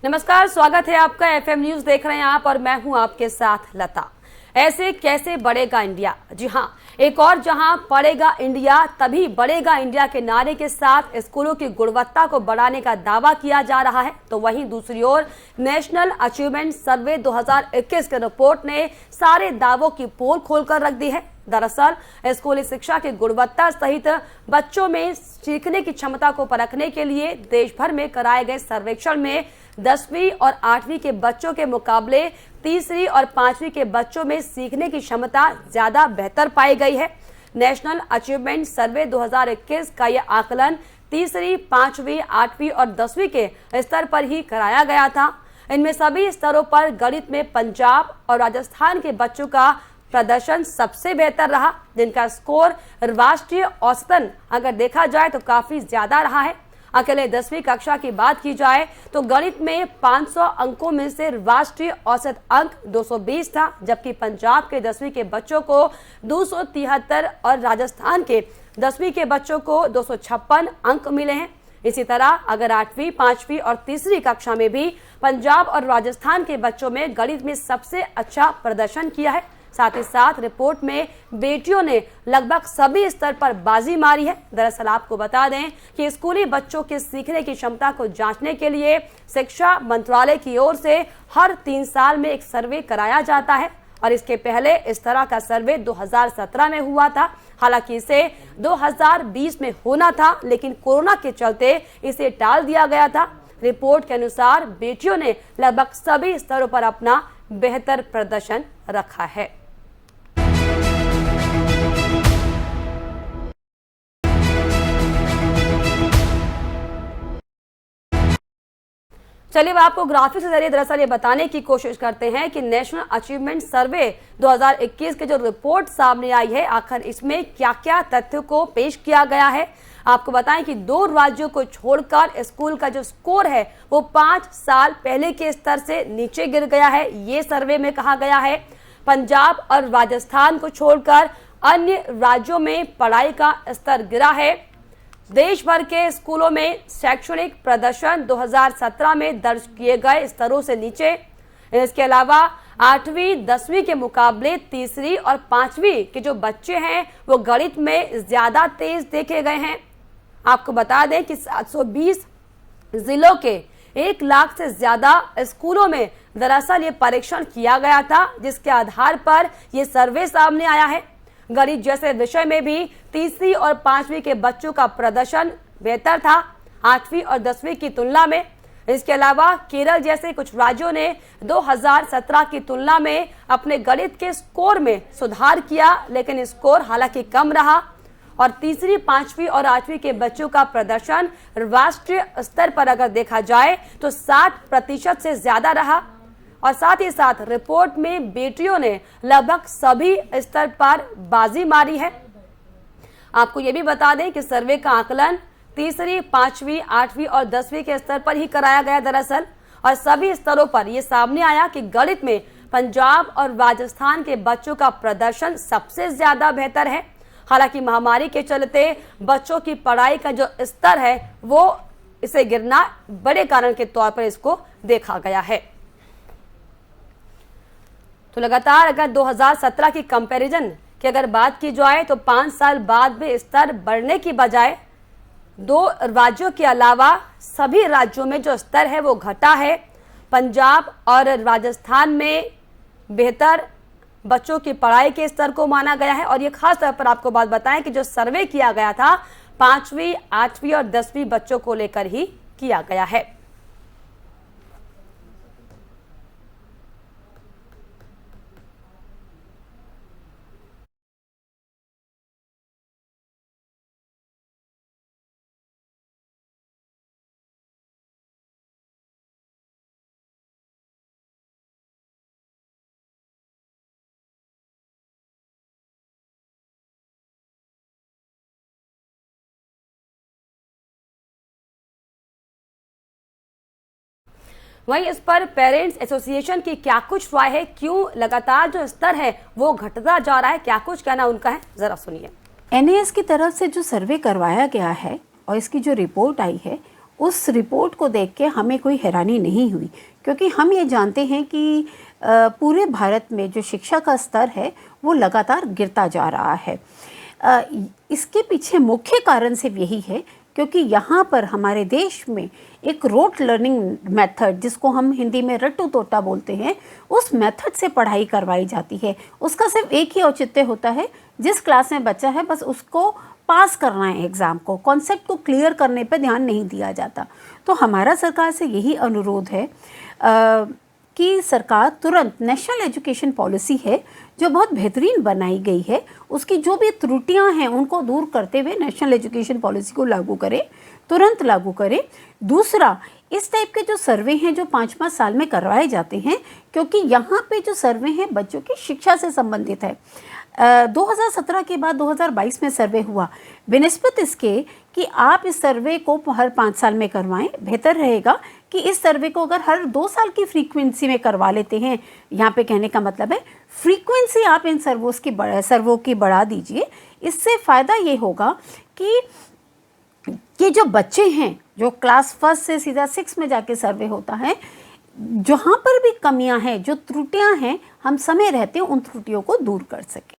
नमस्कार, स्वागत है आपका। एफएम न्यूज देख रहे हैं आप और मैं हूं आपके साथ लता। ऐसे कैसे बढ़ेगा इंडिया? जी हां, एक और जहां पढ़ेगा इंडिया तभी बढ़ेगा इंडिया के नारे के साथ स्कूलों की गुणवत्ता को बढ़ाने का दावा किया जा रहा है, तो वहीं दूसरी ओर नेशनल अचीवमेंट सर्वे 2021 की रिपोर्ट ने सारे दावों की पोल खोलकर रख दी है। दरअसल स्कूली शिक्षा की गुणवत्ता सहित बच्चों में सीखने की क्षमता को परखने के लिए देश भर में कराए गए सर्वेक्षण में 10वीं और 8वीं के बच्चों के मुकाबले तीसरी और 5वीं के बच्चों में सीखने की क्षमता ज्यादा बेहतर पाई गई है। नेशनल अचीवमेंट सर्वे 2021 का यह आकलन तीसरी, 5वीं, 8वीं और 10वीं के स्तर पर ही कराया गया था। इनमें सभी स्तरों पर गणित में पंजाब और राजस्थान के बच्चों का प्रदर्शन सबसे बेहतर रहा, जिनका स्कोर राष्ट्रीय औसतन अगर देखा जाए तो काफी ज्यादा रहा है। अकेले 10वीं कक्षा की बात की जाए तो गणित में 500 अंकों में से राष्ट्रीय औसत अंक 220 था, जबकि पंजाब के 10वीं के बच्चों को 273 और राजस्थान के 10वीं के बच्चों को 256 अंक मिले हैं। इसी तरह अगर 8वीं, 5वीं और तीसरी कक्षा में भी पंजाब और राजस्थान के बच्चों में गणित में सबसे अच्छा प्रदर्शन किया है। साथ ही साथ रिपोर्ट में बेटियों ने लगभग सभी स्तर पर बाजी मारी है। दरअसल आपको बता दें कि स्कूली बच्चों के सीखने की क्षमता को जांचने के लिए शिक्षा मंत्रालय की ओर से हर 3 साल में एक सर्वे कराया जाता है और इसके पहले इस तरह का सर्वे 2017 में हुआ था। हालांकि इसे 2020 में होना था, लेकिन कोरोना के चलते इसे टाल दिया गया था। रिपोर्ट के अनुसार बेटियों ने लगभग सभी स्तरों पर अपना बेहतर प्रदर्शन रखा है। चलिए अब आपको ग्राफिक्स के जरिए दरअसल ये बताने की कोशिश करते हैं कि नेशनल अचीवमेंट सर्वे 2021 की जो रिपोर्ट सामने आई है, आखिर इसमें क्या क्या तथ्यों को पेश किया गया है। आपको बताएं कि 2 राज्यों को छोड़कर स्कूल का जो स्कोर है वो 5 साल पहले के स्तर से नीचे गिर गया है, ये सर्वे में कहा गया है। पंजाब और राजस्थान को छोड़कर अन्य राज्यों में पढ़ाई का स्तर गिरा है। देश भर के स्कूलों में शैक्षणिक प्रदर्शन 2017 में दर्ज किए गए स्तरों से नीचे। इसके अलावा 8वीं, 10वीं के मुकाबले तीसरी और 5वीं के जो बच्चे हैं वो गणित में ज्यादा तेज देखे गए हैं। आपको बता दें कि 720 जिलों के 1 लाख से ज्यादा स्कूलों में दरअसल ये परीक्षण किया गया था, जिसके आधार पर ये सर्वे सामने आया है। गणित जैसे विषय में भी तीसरी और 5वीं के बच्चों का प्रदर्शन बेहतर था 8वीं और 10वीं की तुलना में। इसके अलावा केरल जैसे कुछ राज्यों ने 2017 की तुलना में अपने गणित के स्कोर में सुधार किया, लेकिन स्कोर हालांकि कम रहा और तीसरी, 5वीं और 8वीं के बच्चों का प्रदर्शन राष्ट्रीय स्तर पर अगर देखा जाए तो 60% से ज्यादा रहा। और साथ ही साथ रिपोर्ट में बेटियों ने लगभग सभी स्तर पर बाजी मारी है। आपको यह भी बता दें कि सर्वे का आकलन तीसरी, 5वीं, 8वीं और 10वीं के स्तर पर ही कराया गया दरअसल, और सभी स्तरों पर यह सामने आया कि गणित में पंजाब और राजस्थान के बच्चों का प्रदर्शन सबसे ज्यादा बेहतर है। हालांकि महामारी के चलते बच्चों की पढ़ाई का जो स्तर है वो इसे गिरना बड़े कारण के तौर पर इसको देखा गया है। तो लगातार अगर 2017 की कंपैरिजन की अगर बात की जाए तो 5 साल बाद भी स्तर बढ़ने की बजाय 2 राज्यों के अलावा सभी राज्यों में जो स्तर है वो घटा है। पंजाब और राजस्थान में बेहतर बच्चों की पढ़ाई के स्तर को माना गया है। और ये खास तौर पर आपको बात बताएं कि जो सर्वे किया गया था 5वीं, 8वीं और 10वीं बच्चों को लेकर ही किया गया है। वहीं इस पर पेरेंट्स एसोसिएशन की क्या कुछ राय है, क्यों लगातार जो स्तर है वो घटता जा रहा है, क्या कुछ कहना उनका है, जरा सुनिए। एनएएस की तरफ से जो सर्वे करवाया गया है और इसकी जो रिपोर्ट आई है उस रिपोर्ट को देख के हमें कोई हैरानी नहीं हुई, क्योंकि हम ये जानते हैं कि पूरे भारत में जो शिक्षा का स्तर है वो लगातार गिरता जा रहा है। इसके पीछे मुख्य कारण सिर्फ यही है क्योंकि यहाँ पर हमारे देश में एक रोट लर्निंग मेथड, जिसको हम हिंदी में रट्टू तोता बोलते हैं, उस मेथड से पढ़ाई करवाई जाती है। उसका सिर्फ एक ही औचित्य होता है, जिस क्लास में बच्चा है बस उसको पास करना है एग्ज़ाम को, कॉन्सेप्ट को क्लियर करने पर ध्यान नहीं दिया जाता। तो हमारा सरकार से यही अनुरोध है कि सरकार तुरंत नेशनल एजुकेशन पॉलिसी है जो बहुत बेहतरीन बनाई गई है, उसकी जो भी त्रुटियां हैं उनको दूर करते हुए नेशनल एजुकेशन पॉलिसी को लागू करें, तुरंत लागू करें। दूसरा, इस टाइप के जो सर्वे हैं जो 5-5 साल में करवाए जाते हैं, क्योंकि यहाँ पे जो सर्वे हैं बच्चों की शिक्षा से संबंधित है। 2017 के बाद 2022 में सर्वे हुआ, बेनिस्बत इसके कि आप इस सर्वे को हर 5 साल में करवाएं। बेहतर रहेगा कि इस सर्वे को अगर हर 2 साल की फ्रीक्वेंसी में करवा लेते हैं, यहाँ पे कहने का मतलब है फ्रीक्वेंसी आप इन सर्वों की बढ़ा दीजिए। इससे फ़ायदा ये होगा कि ये जो बच्चे हैं जो क्लास 1 से सीधा 6 में जाके सर्वे होता है, जहाँ पर भी कमियां हैं, जो त्रुटियां हैं, हम समय रहते उन त्रुटियों को दूर कर सकें।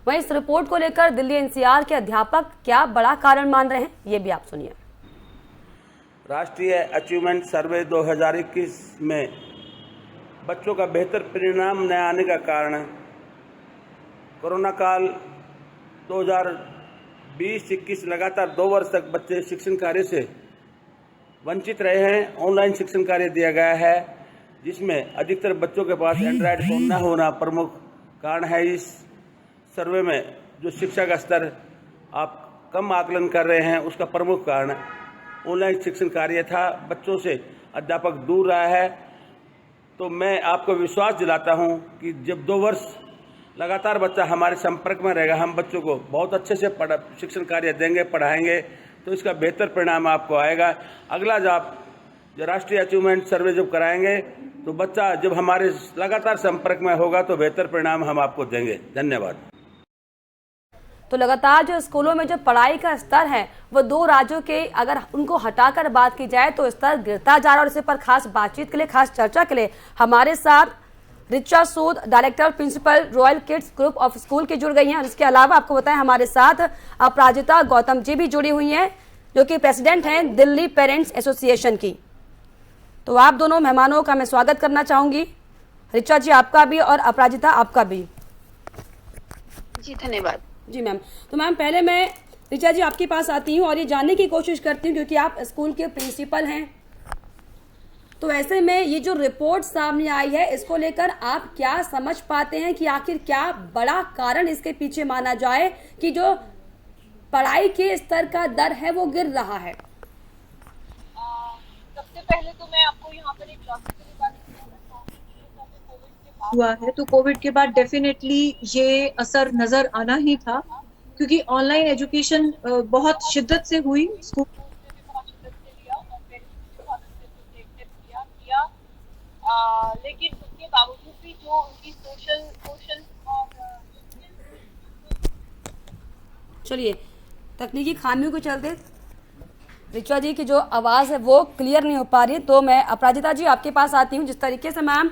वहीं इस रिपोर्ट को लेकर दिल्ली एनसीआर के अध्यापक क्या बड़ा कारण मान रहे हैं, ये भी आप सुनिए। राष्ट्रीय अचीवमेंट सर्वे 2021 में बच्चों का बेहतर परिणाम न आने का कारण कोरोना काल 2020-21 लगातार 2 वर्ष तक बच्चे शिक्षण कार्य से वंचित रहे हैं। ऑनलाइन शिक्षण कार्य दिया गया है, जिसमें अधिकतर बच्चों के पास एंड्रॉयड फोन न होना प्रमुख कारण है। इस सर्वे में जो शिक्षा का स्तर आप कम आकलन कर रहे हैं, उसका प्रमुख कारण ऑनलाइन शिक्षण कार्य था। बच्चों से अध्यापक दूर रहा है। तो मैं आपको विश्वास दिलाता हूं कि जब 2 वर्ष लगातार बच्चा हमारे संपर्क में रहेगा, हम बच्चों को बहुत अच्छे से शिक्षण कार्य देंगे, पढ़ाएंगे, तो इसका बेहतर परिणाम आपको आएगा। अगला जो राष्ट्रीय अचीवमेंट सर्वे जब कराएंगे तो बच्चा जब हमारे लगातार संपर्क में होगा तो बेहतर परिणाम हम आपको देंगे। धन्यवाद। तो लगातार जो स्कूलों में जो पढ़ाई का स्तर है वो 2 राज्यों के अगर उनको हटाकर बात की जाए तो स्तर गिरता जा रहा है। और इस पर खास बातचीत के लिए, खास चर्चा के लिए हमारे साथ Richa Sood, director principal Royal Kids group of school की जुड़ गई हैं। इसके अलावा आपको बताएं हमारे साथ अपराजिता गौतम जी भी जुड़ी हुई हैं, जो कि प्रेसिडेंट हैं दिल्ली पेरेंट्स एसोसिएशन की। तो आप दोनों मेहमानों का मैं स्वागत करना चाहूंगी। ऋचा जी आपका भी और अपराजिता आपका भी। जी धन्यवाद। जी मैम। तो मैम पहले मैं ऋचा जी आपके पास आती हूँ और ये जानने की कोशिश करती हूँ, क्योंकि आप स्कूल के प्रिंसिपल हैं, तो ऐसे में ये जो रिपोर्ट सामने आई है इसको लेकर आप क्या समझ पाते हैं कि आखिर क्या बड़ा कारण इसके पीछे माना जाए कि जो पढ़ाई के स्तर का दर है वो गिर रहा है? सबसे पहले तो मैं आपको यहाँ पर एक क्लासिकल बात हुआ है, तो कोविड के बाद डेफिनेटली ये असर नजर आना ही था, क्योंकि ऑनलाइन एजुकेशन बहुत शिद्दत से हुई, स्कूल लेकिन उसके बावजूद भी जो उनकी सोशल चलिए तकनीकी खामियों के चलते ऋचा जी की जो आवाज़ है वो क्लियर नहीं हो पा रही है। तो मैं अपराजिता जी आपके पास आती हूँ। जिस तरीके से मैम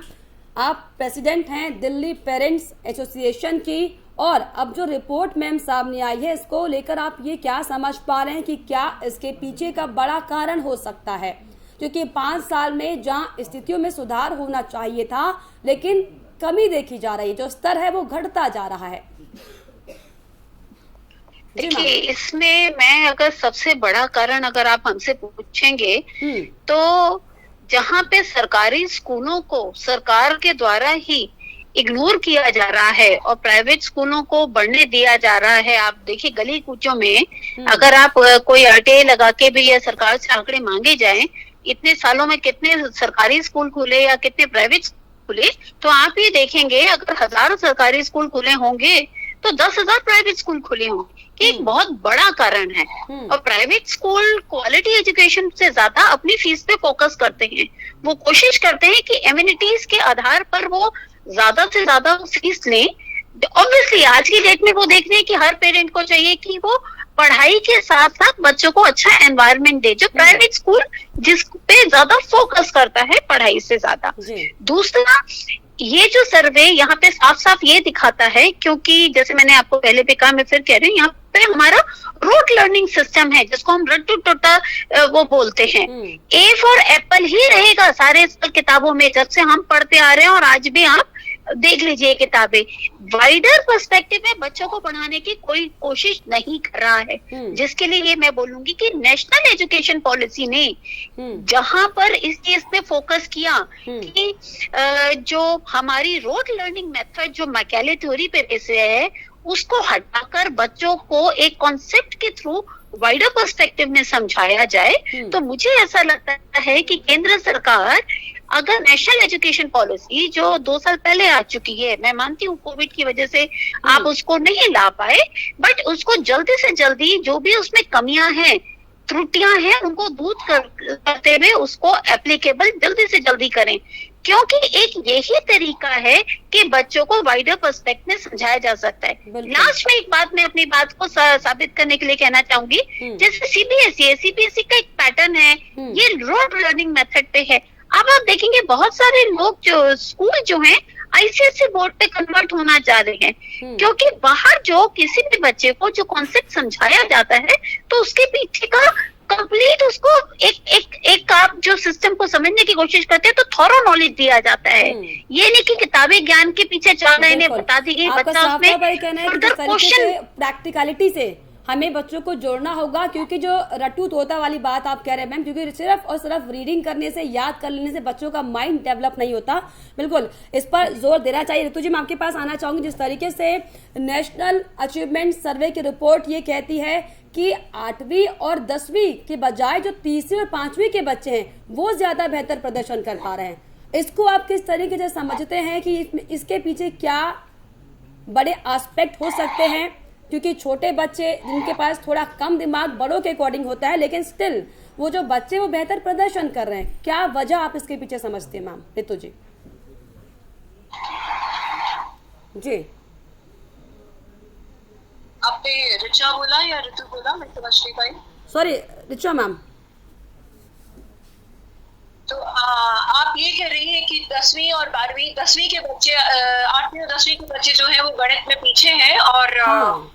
आप प्रेसिडेंट हैं दिल्ली पेरेंट्स एसोसिएशन की, और अब जो रिपोर्ट मैम सामने आई है इसको लेकर आप ये क्या समझ पा रहे हैं कि क्या इसके पीछे का बड़ा कारण हो सकता है? क्योंकि 5 साल में जहां स्थितियों में सुधार होना चाहिए था लेकिन कमी देखी जा रही है, जो स्तर है वो घटता जा रहा है। देखिए, इसमें मैं अगर सबसे बड़ा कारण अगर आप हमसे पूछेंगे तो जहां पे सरकारी स्कूलों को सरकार के द्वारा ही इग्नोर किया जा रहा है और प्राइवेट स्कूलों को बढ़ने दिया जा रहा है। आप देखिए गली कूचों में अगर आप कोई आरटीआई लगा के भी या सरकार से आंकड़े मांगे जाएं, इतने सालों में कितने सरकारी स्कूल खुले या कितने प्राइवेट खुले, तो आप ये देखेंगे अगर 1000 सरकारी स्कूल खुले होंगे तो 10,000 प्राइवेट स्कूल खुले होंगे, कि एक बहुत बड़ा कारण है। और प्राइवेट स्कूल क्वालिटी एजुकेशन से ज्यादा अपनी फीस पे फोकस करते हैं। वो कोशिश करते हैं कि एमिनिटीज के आधार पर वो ज्यादा से ज्यादा फीस लें। ऑब्वियसली आज की डेट में वो देख रहे हैं कि हर पेरेंट को चाहिए कि वो पढ़ाई के साथ साथ बच्चों को अच्छा एनवायरनमेंट दे, जो प्राइवेट स्कूल जिस पे ज्यादा फोकस करता है पढ़ाई से ज्यादा। दूसरा, ये जो सर्वे यहाँ पे साफ साफ ये दिखाता है, क्योंकि जैसे मैंने आपको पहले भी कहा, मैं फिर कह रही हूँ, यहाँ पे हमारा रूट लर्निंग सिस्टम है जिसको हम रट्टू टोटा वो बोलते हैं। ए फॉर एप्पल ही रहेगा सारे किताबों में, जब से हम पढ़ते आ रहे हैं, और आज भी आप देख लीजिए किताबें। वाइडर पर्सपेक्टिव में बच्चों को पढ़ाने की कोई कोशिश नहीं कर रहा है, जिसके लिए ये मैं बोलूंगी कि नेशनल एजुकेशन पॉलिसी ने जहां पर इस चीज पे फोकस किया कि जो हमारी रोड लर्निंग मेथड जो मैकेले थ्योरी पे बेस है, उसको हटाकर बच्चों को एक कॉन्सेप्ट के थ्रू वाइडर पर्सपेक्टिव में समझाया जाए, तो मुझे ऐसा लगता है कि केंद्र सरकार अगर नेशनल एजुकेशन पॉलिसी जो 2 साल पहले आ चुकी है, मैं मानती हूँ कोविड की वजह से आप उसको नहीं ला पाए, बट उसको जल्दी से जल्दी जो भी उसमें कमियां हैं, त्रुटियां हैं, उनको दूर करते हुए उसको एप्लीकेबल जल्दी से जल्दी करें, क्योंकि एक यही तरीका है कि बच्चों को वाइडर पर्सपेक्टिव में समझाया जा सकता है। लास्ट में एक बात मैं अपनी बात को साबित करने के लिए कहना चाहूंगी, जैसे सीबीएसई का एक पैटर्न है, ये रोड लर्निंग मेथड पे है। अब आप देखेंगे बहुत सारे लोग जो स्कूल जो हैं आईसीएसई बोर्ड पे कन्वर्ट होना चाह रहे हैं, क्योंकि बाहर जो किसी भी बच्चे को जो कॉन्सेप्ट समझाया जाता है, तो उसके पीछे का कंप्लीट उसको एक आप जो सिस्टम को समझने की कोशिश करते हैं तो थॉरो नॉलेज दिया जाता है। ये नहीं कि किताबी ज्ञान के पीछे चल रहे हैं, बता दी गई, बच्चा उसमें क्वेश्चन प्रैक्टिकलिटी से हमें बच्चों को जोड़ना होगा, क्योंकि जो रट्टू तोता वाली बात आप कह रहे हैं मैम, क्योंकि सिर्फ और सिर्फ रीडिंग करने से, याद कर लेने से बच्चों का माइंड डेवलप नहीं होता। बिल्कुल इस पर जोर देना चाहिए। ऋतु जी, मैं आपके पास आना चाहूंगी। जिस तरीके से नेशनल अचीवमेंट सर्वे की रिपोर्ट ये कहती है कि 8वीं और 10वीं के बजाय जो 3वीं और 5वीं के बच्चे हैं वो ज्यादा बेहतर प्रदर्शन कर पा रहे हैं, इसको आप किस तरीके से समझते हैं कि इसके पीछे क्या बड़े एस्पेक्ट हो सकते हैं? क्योंकि छोटे बच्चे जिनके पास थोड़ा कम दिमाग बड़ों के अकॉर्डिंग होता है, लेकिन स्टिल वो जो बच्चे वो बेहतर प्रदर्शन कर रहे हैं, क्या वजह आप इसके पीछे समझते हैं मैम? ऋतु जी। जी, आपने ऋचा बोला या ऋतु बोला, मैं समझ नहीं पाई। Sorry, Richa ma'am. तो आप ये कह रही हैं कि 10वीं और 12वीं, 10वीं के बच्चे, 8वीं और 10वीं के बच्चे जो हैं वो गणित में पीछे हैं, और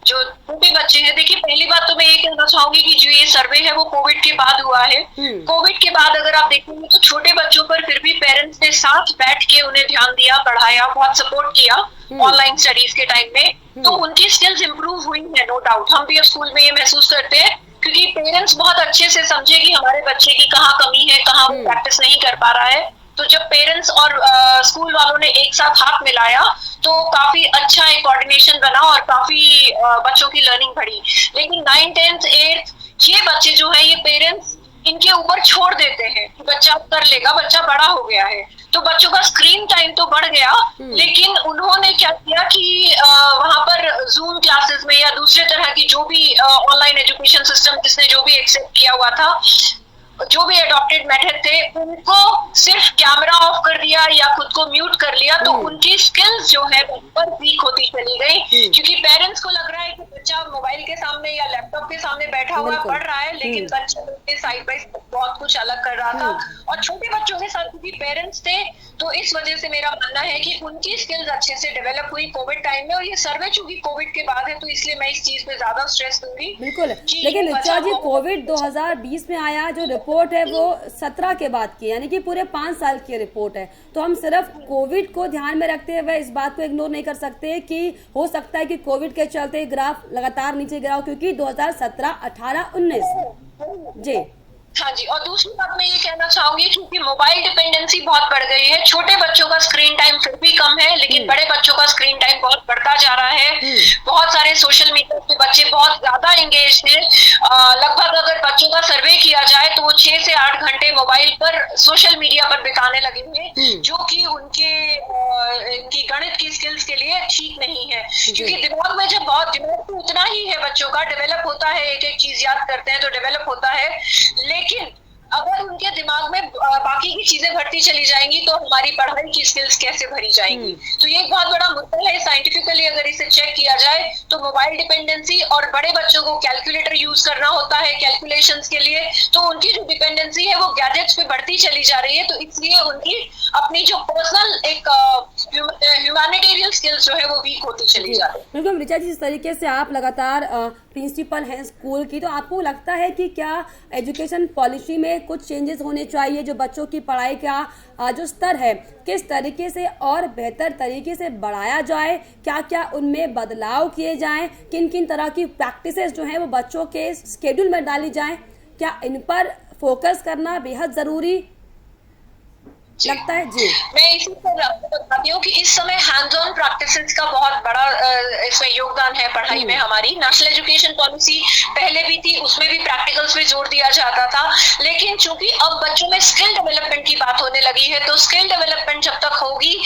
जो छोटे बच्चे हैं, देखिए पहली बात तो मैं ये कहना चाहूंगी कि जो ये सर्वे है वो कोविड के बाद हुआ है। कोविड के बाद अगर आप देखेंगे तो छोटे बच्चों पर फिर भी पेरेंट्स ने साथ बैठ के उन्हें ध्यान दिया, पढ़ाया, बहुत सपोर्ट किया ऑनलाइन स्टडीज के टाइम में, तो उनकी स्किल्स इंप्रूव हुई है, नो डाउट। हम भी अब स्कूल में ये महसूस करते हैं, क्योंकि पेरेंट्स बहुत अच्छे से समझे कि हमारे बच्चे की कहाँ कमी है, कहाँ वो प्रैक्टिस नहीं कर पा रहा है। तो जब पेरेंट्स और स्कूल वालों ने एक साथ हाथ मिलाया तो काफी अच्छा एक कोऑर्डिनेशन बना और काफी बच्चों की लर्निंग बढ़ी। लेकिन 9th, 10th, 8th ये बच्चे जो है, ये पेरेंट्स इनके ऊपर छोड़ देते हैं कि बच्चा कर लेगा, बच्चा बड़ा हो गया है, तो बच्चों का स्क्रीन टाइम तो बढ़ गया, लेकिन उन्होंने क्या किया कि वहां पर जूम क्लासेस में या दूसरे तरह की जो भी ऑनलाइन एजुकेशन सिस्टम जिसने जो भी एक्सेप्ट किया हुआ था, जो भी एडॉप्टेड मेथड थे, उनको सिर्फ कैमरा ऑफ कर दिया या खुद को म्यूट कर लिया, तो उनकी स्किल्स जो है पर वीक होती चली गई, क्योंकि पेरेंट्स को लग रहा है कि बच्चा मोबाइल के सामने या लैपटॉप के सामने बैठा हुआ पढ़ रहा है, लेकिन बच्चा साइड बाय बहुत कुछ अलग कर रहा था। और छोटे बच्चों के साथ क्योंकि पेरेंट्स थे, तो इस वजह से मेरा मानना है कि उनकी स्किल्स अच्छे से डेवलप हुई कोविड टाइम में, और ये सर्वे चूंकि कोविड के बाद है तो इसलिए मैं इस चीज पे ज्यादा स्ट्रेस दूंगी। बिल्कुल, लेकिन ऋचा जी, कोविड 2020 में आया, जो रिपोर्ट है वो 17 के बाद की, यानी कि पूरे 5 साल की रिपोर्ट है, तो हम सिर्फ कोविड को ध्यान में रखते हुए इस बात को इग्नोर नहीं कर सकते कि हो सकता है कि कोविड के चलते ग्राफ लगातार नीचे गिरा हो, क्योंकि 2017, 18, 19। जी हाँ जी, और दूसरी बात मैं ये कहना चाहूंगी, क्योंकि मोबाइल डिपेंडेंसी बहुत बढ़ गई है, छोटे बच्चों का स्क्रीन टाइम फिर भी कम है, लेकिन बड़े बच्चों का स्क्रीन टाइम बहुत बढ़ता जा रहा है। बहुत सारे सोशल मीडिया के बच्चे बहुत ज्यादा एंगेज हैं। लगभग अगर बच्चों का सर्वे किया जाए तो वो 6 से 8 घंटे मोबाइल पर, सोशल मीडिया पर बिताने लगे हैं, जो कि इनकी गणित की स्किल्स के लिए ठीक नहीं है, क्योंकि दिमाग में जब दिमाग तो उतना ही है बच्चों का, डेवलप होता है, एक एक चीज याद करते हैं तो डेवलप होता है, लेकिन अगर उनके दिमाग में बाकी की चीजें भरती चली जाएंगी तो हमारी पढ़ाई की स्किल्स कैसे भरी जाएंगी। तो ये एक बहुत बड़ा मुद्दा है। साइंटिफिकली अगर इसे चेक किया जाए तो मोबाइल डिपेंडेंसी, और बड़े बच्चों को कैलकुलेटर यूज करना होता है कैलकुलेशंस के लिए, तो उनकी जो डिपेंडेंसी है वो गैजेट्स पे बढ़ती चली जा रही है। तो इसलिए उनकी अपनी जो पर्सनल एक ह्यूमैनिटेरियन स्किल्स जो है वो वीक होती चली जा रही है। बिल्कुल ऋचा जी, जिस तरीके से आप लगातार प्रिंसिपल हैं स्कूल की, तो आपको लगता है कि क्या एजुकेशन पॉलिसी में कुछ चेंजेस होने चाहिए, जो बच्चों की पढ़ाई का जो स्तर है किस तरीके से और बेहतर तरीके से बढ़ाया जाए, क्या क्या उनमें बदलाव किए जाएं, किन किन तरह की प्रैक्टिसेस जो हैं वो बच्चों के स्केड्यूल में डाली जाएं, क्या इन पर फोकस करना बेहद जरूरी लगता है? जी, मैं इसी पर बताती हूँ कि इस समय हैंड्स ऑन प्रैक्टिसेस का बहुत बड़ा इसमें योगदान है पढ़ाई में। हमारी नेशनल एजुकेशन पॉलिसी पहले भी थी, उसमें भी प्रैक्टिकल्स पे जोर दिया जाता था, लेकिन चूंकि अब बच्चों में स्किल डेवलपमेंट की बात होने लगी है, तो स्किल डेवलपमेंट जब तक होगी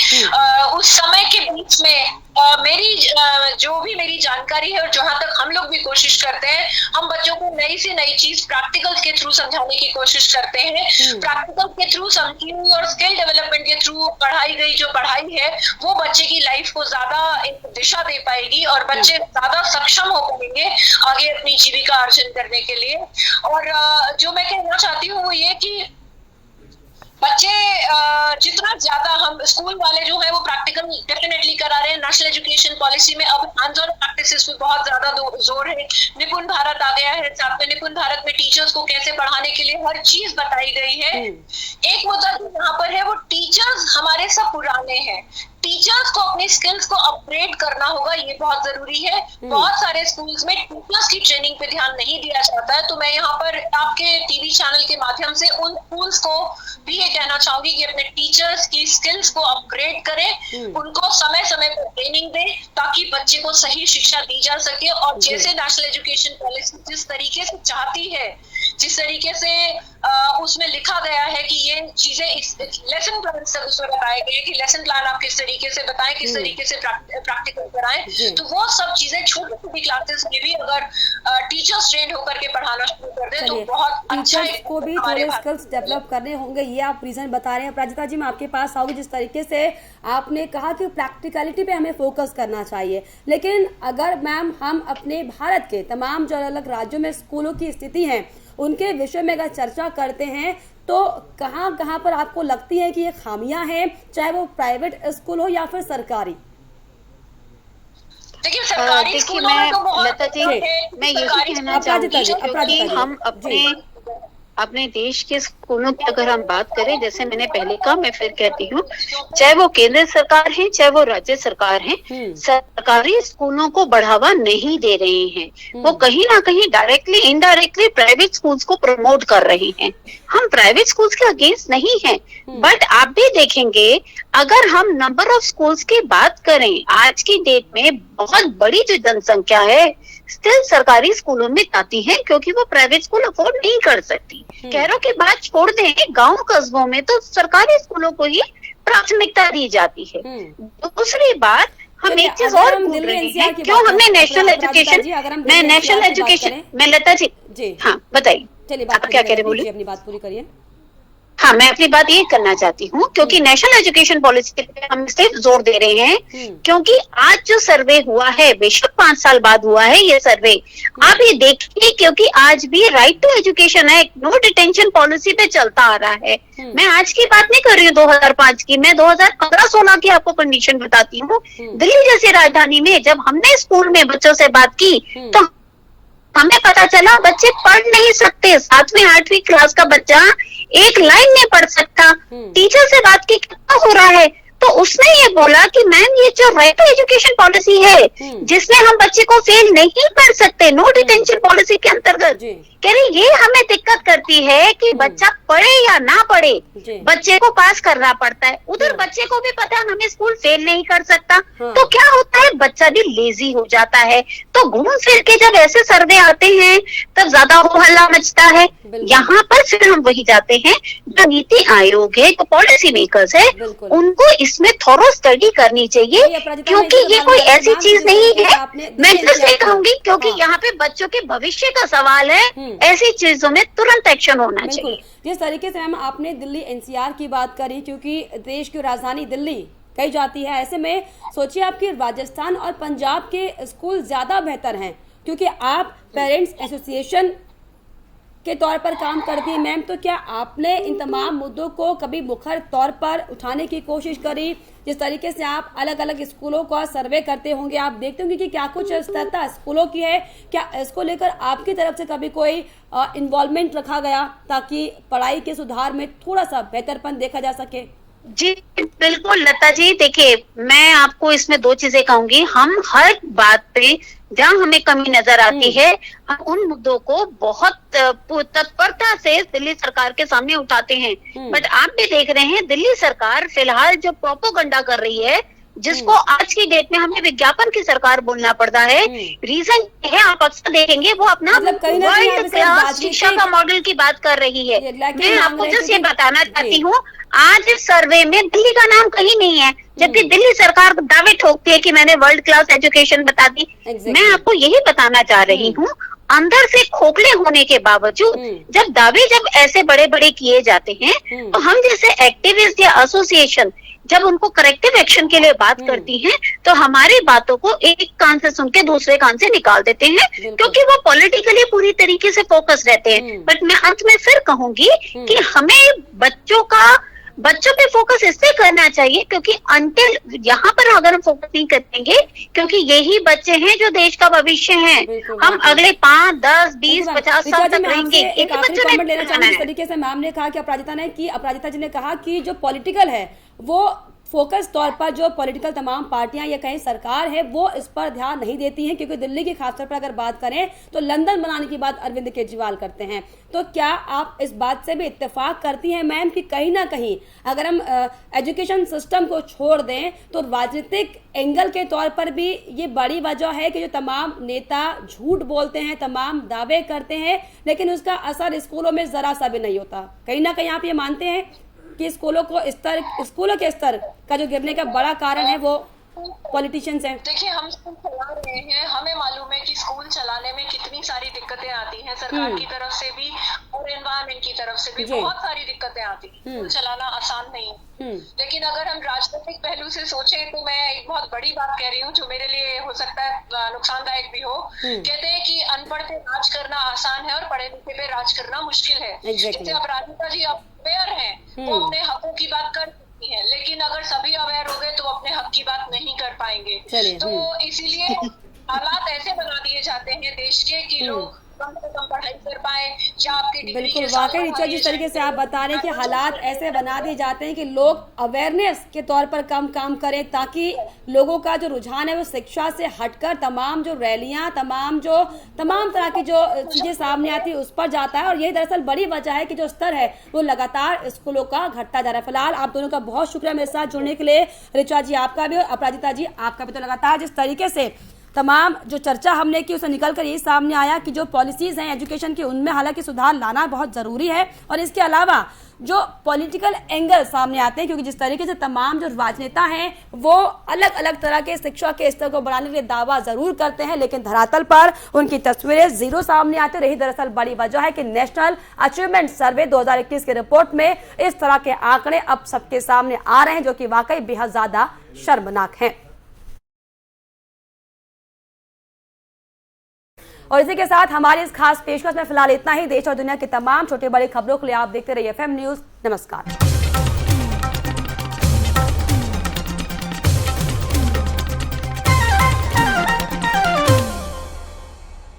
उस समय के बीच में मेरी जानकारी है और जहां तक हम लोग भी कोशिश करते हैं, हम बच्चों को नई से नई चीज प्रैक्टिकल्स के थ्रू समझाने की कोशिश करते हैं। प्रैक्टिकल्स के थ्रू समझी हुई और स्किल डेवलपमेंट के थ्रू पढ़ाई गई जो पढ़ाई है वो बच्चे की लाइफ को ज्यादा एक दिशा दे पाएगी और बच्चे ज्यादा सक्षम हो पाएंगे आगे अपनी जीविका अर्जन करने के लिए। और जो मैं कहना चाहती हूँ वो ये कि बच्चे जितना ज्यादा, हम स्कूल वाले जो है वो प्रैक्टिकल डेफिनेटली करा रहे हैं। नेशनल एजुकेशन पॉलिसी में अब हैंड्स ऑन प्रैक्टिसेस पे बहुत ज्यादा जोर है। निपुण भारत आ गया है साथ में, निपुण भारत में टीचर्स को कैसे पढ़ाने के लिए हर चीज बताई गई है। एक मुद्दा जो यहाँ पर है वो टीचर्स हमारे सब पुराने हैं, टीचर्स को अपनी स्किल्स को अपग्रेड करना होगा, ये बहुत जरूरी है। बहुत सारे स्कूल्स में टीचर्स की ट्रेनिंग पे ध्यान नहीं दिया जाता है, तो मैं यहाँ पर आपके टीवी चैनल के माध्यम से उन स्कूल्स को भी ये कहना चाहूंगी कि अपने टीचर्स की स्किल्स को अपग्रेड करें, उनको समय समय पर ट्रेनिंग दें ताकि बच्चे को सही शिक्षा दी जा सके। और जैसे नेशनल एजुकेशन पॉलिसी जिस तरीके से चाहती है, जिस तरीके से उसमें लिखा गया है कि ये चीजें लेसन प्लान सब उसमें बताए गए कि लेसन प्लान आप किस तरीके से बताएं, किस तरीके से प्रैक्टिकल कराएं, तो वो सब चीजें छोटी छोटी क्लासेस में भी अगर टीचर्स ट्रेंड होकर के पढ़ाना शुरू कर दें तो बहुत अच्छा है। को भी थोड़े स्किल्स डेवलप करने होंगे, ये आप रीजन बता रहे हैं। प्राजिता जी, मैं आपके पास आऊंगी। जिस तरीके से आपने कहा कि प्रैक्टिकलिटी पे हमें फोकस करना चाहिए, लेकिन अगर मैम हम अपने भारत के तमाम जो अलग राज्यों में स्कूलों की स्थिति है उनके विषय में अगर चर्चा करते हैं तो कहाँ कहाँ पर आपको लगती है कि ये खामियां हैं, चाहे वो प्राइवेट स्कूल हो या फिर सरकारी? देखिए सरकारी स्कूलों में तो बहुत लता जी, मैं यही कहना चाहूंगी कि हम अपने देश के स्कूलों की अगर हम बात करें, जैसे मैंने पहले कहा, मैं फिर कहती हूँ, चाहे वो केंद्र सरकार है चाहे वो राज्य सरकार है, सरकारी स्कूलों को बढ़ावा नहीं दे रहे हैं। वो कहीं ना कहीं डायरेक्टली इनडायरेक्टली प्राइवेट स्कूल्स को प्रमोट कर रहे हैं। हम प्राइवेट स्कूल्स के अगेंस्ट नहीं हैं, बट आप भी देखेंगे अगर हम नंबर ऑफ स्कूल्स की बात करें, आज की डेट में बहुत बड़ी जो जनसंख्या है स्टिल सरकारी स्कूलों में जाती है क्योंकि वो प्राइवेट स्कूल अफोर्ड नहीं कर सकती। शहरों की बात छोड़ दें, गांव कस्बों में तो सरकारी स्कूलों को ही प्राथमिकता दी जाती है। दूसरी बात, हम एक चीज और भूल रहे हैं, क्यों हमने नेशनल एजुकेशन में लता जी, हाँ बताइए, चलिए आप क्या कह रहे, बोलिए, अपनी बात पूरी करिए। हाँ, मैं अपनी बात ये करना चाहती हूँ क्योंकि नेशनल एजुकेशन पॉलिसी पे हम सिर्फ जोर दे रहे हैं क्योंकि आज जो सर्वे हुआ है, बेशक 5 साल बाद हुआ है ये सर्वे, आप ये देखिए, क्योंकि आज भी right to education act, no detention policy पे चलता आ रहा है। मैं आज की बात नहीं कर रही हूँ 2005 की, मैं 2015-16 की आपको कंडीशन बताती हूँ। दिल्ली जैसी राजधानी में जब हमने स्कूल में बच्चों से बात की तो हमें पता चला बच्चे पढ़ नहीं सकते। 7वीं 8वीं क्लास का बच्चा एक लाइन नहीं पढ़ सकता। टीचर से बात की क्या हो रहा है, तो उसने ये बोला कि मैम ये जो राइट टू एजुकेशन पॉलिसी है जिसमें हम बच्चे को फेल नहीं कर सकते, नो डिटेंशन पॉलिसी के अंतर्गत, कह रही ये हमें दिक्कत करती है कि बच्चा पढ़े या ना पढ़े, बच्चे को पास करना पड़ता है। उधर बच्चे को भी पता है हमें स्कूल फेल नहीं कर सकता, तो क्या होता है, बच्चा भी लेजी हो जाता है। तो घूम फिर के जब ऐसे सर्वे आते हैं तब ज्यादा हो हल्ला मचता है। यहाँ पर फिर हम वही जाते हैं, जो नीति आयोग है, जो पॉलिसी मेकर्स है, उनको इसमें थोड़ा स्टडी करनी चाहिए, क्योंकि ये कोई ऐसी चीज नहीं है, मैं इसलिए कहूंगी क्योंकि यहाँ पे बच्चों के भविष्य का सवाल है, ऐसी चीजों में तुरंत एक्शन होना चाहिए। जिस तरीके से मैम आपने दिल्ली एनसीआर की बात करी, क्योंकि देश की राजधानी दिल्ली कही जाती है, ऐसे में सोचिए आपके राजस्थान और पंजाब के स्कूल ज्यादा बेहतर हैं, क्योंकि आप पेरेंट्स एसोसिएशन के तौर पर काम करती है मैम। तो क्या आपने इन तमाम मुद्दों को कभी मुखर तौर पर उठाने की कोशिश करी? जिस तरीके से आप अलग अलग स्कूलों का सर्वे करते होंगे, आप देखते होंगे कि क्या कुछ स्तरता स्कूलों की है, क्या इसको लेकर आपकी तरफ से कभी कोई इन्वॉल्वमेंट रखा गया ताकि पढ़ाई के सुधार में थोड़ा सा बेहतरपन देखा जा सके? जी बिल्कुल लता जी, देखिए मैं आपको इसमें दो चीजें कहूंगी। हम हर बात पे जहाँ हमें कमी नजर आती है, हम उन मुद्दों को बहुत तत्परता से दिल्ली सरकार के सामने उठाते हैं। बट आप भी देख रहे हैं दिल्ली सरकार फिलहाल जो प्रोपोगंडा कर रही है, जिसको आज की डेट में हमें विज्ञापन की सरकार बोलना पड़ता है, रीजन है आप अक्सर देखेंगे वो अपना वर्ल्ड क्लास शिक्षा का मॉडल की बात कर रही है। मैं आपको जस्ट ये बताना चाहती हूँ, आज इस सर्वे में दिल्ली का नाम कहीं नहीं है, जबकि दिल्ली सरकार दावे ठोकती है कि मैंने वर्ल्ड क्लास एजुकेशन बता दी। मैं आपको यही बताना चाह रही हूँ, अंदर से खोखले होने के बावजूद जब दावे जब ऐसे बड़े बड़े किए जाते हैं, तो हम जैसे एक्टिविस्ट या एसोसिएशन जब उनको करेक्टिव एक्शन के लिए बात करती हैं, तो हमारी बातों को एक कान से सुन के दूसरे कान से निकाल देते हैं, क्योंकि वो पॉलिटिकली पूरी तरीके से फोकस रहते हैं। बट मैं अंत में फिर कहूंगी कि हमें बच्चों पे फोकस इसलिए करना चाहिए क्योंकि अंटिल यहाँ पर अगर हम फोकस नहीं करेंगे, क्योंकि यही बच्चे हैं जो देश का भविष्य हैं, हम अगले 5, 10, 20, 50 साल तक रहेंगे। एक आखिरी कमेंट लेना चाहूंगी। इस तरीके से मैम ने कहा कि अपराजिता जी ने कहा कि जो पॉलिटिकल है वो फोकस तौर पर जो पॉलिटिकल तमाम पार्टियां या कहीं सरकार है वो इस पर ध्यान नहीं देती हैं, क्योंकि दिल्ली की खासतौर पर अगर बात करें तो लंदन बनाने की बात अरविंद केजरीवाल करते हैं। तो क्या आप इस बात से भी इत्तेफाक करती हैं मैम कि कहीं ना कहीं अगर हम एजुकेशन सिस्टम को छोड़ दें तो राजनीतिक एंगल के तौर पर भी ये बड़ी वजह है कि जो तमाम नेता झूठ बोलते हैं, तमाम दावे करते हैं, लेकिन उसका असर स्कूलों में जरा सा भी नहीं होता? कहीं ना कहीं आप ये मानते हैं कि स्कूलों के स्तर का जो गिरने का बड़ा कारण है वो पॉलिटिशियंस हैं? देखिए, हम स्कूल चला रहे हैं, हमें मालूम है कि स्कूल चलाने में कितनी सारी दिक्कतें आती हैं, सरकार की तरफ से भी और एनवायरमेंट की तरफ से भी बहुत सारी दिक्कतें आती हैं। स्कूल चलाना आसान नहीं है। लेकिन अगर हम राजनीतिक पहलू से सोचें तो मैं एक बहुत बड़ी बात कह रही हूँ जो मेरे लिए हो सकता है नुकसानदायक भी हो। कहते हैं कि अनपढ़ पे राज करना आसान है और पढ़े लिखे पे राज करना मुश्किल है। इससे अपराजिता जी अवेयर हैं, वो अपने हकों की बात कर है, लेकिन अगर सभी अवेयर हो गए तो अपने हक की बात नहीं कर पाएंगे। तो इसीलिए हालात ऐसे बना दिए जाते हैं देश के कि लोग कम से कम पढ़ाई कर पाए या आपकी डिग्री। बिल्कुल, वाकई रिचा जिस तरीके से आप बता रहे हैं कि हालात ऐसे बना दिए जाते हैं कि लोग अवेयरनेस के तौर पर कम काम करें, ताकि लोगों का जो रुझान है वो शिक्षा से हटकर तमाम जो रैलियां, तमाम तरह की जो चीजें सामने आती है उस पर जाता है। और यही दरअसल बड़ी वजह है कि जो स्तर है वो लगातार स्कूलों का घटता जा रहा है। फिलहाल आप दोनों का बहुत शुक्रिया मेरे साथ जुड़ने के लिए। रिचा जी आपका भी और अपराजिता जी आपका भी। तो लगातार जिस तरीके से तमाम जो चर्चा हमने की उसे निकल कर यही सामने आया कि जो पॉलिसीज हैं एजुकेशन की उनमें हालांकि सुधार लाना बहुत ज़रूरी है, और इसके अलावा जो पॉलिटिकल एंगल सामने आते हैं, क्योंकि जिस तरीके से तमाम जो राजनेता हैं वो अलग अलग तरह के शिक्षा के स्तर को बढ़ाने के लिए दावा ज़रूर करते हैं, लेकिन धरातल पर उनकी तस्वीरें जीरो सामने आती रही। दरअसल बड़ी वजह है कि नेशनल अचीवमेंट सर्वे 2021 की रिपोर्ट में इस तरह के आंकड़े अब सबके सामने आ रहे हैं, जो कि वाकई बेहद ज़्यादा शर्मनाक हैं। और इसी के साथ हमारी इस खास पेशकश में फिलहाल इतना ही। देश और दुनिया की तमाम छोटे बड़े खबरों के लिए आप देखते रहिए FM न्यूज़। नमस्कार।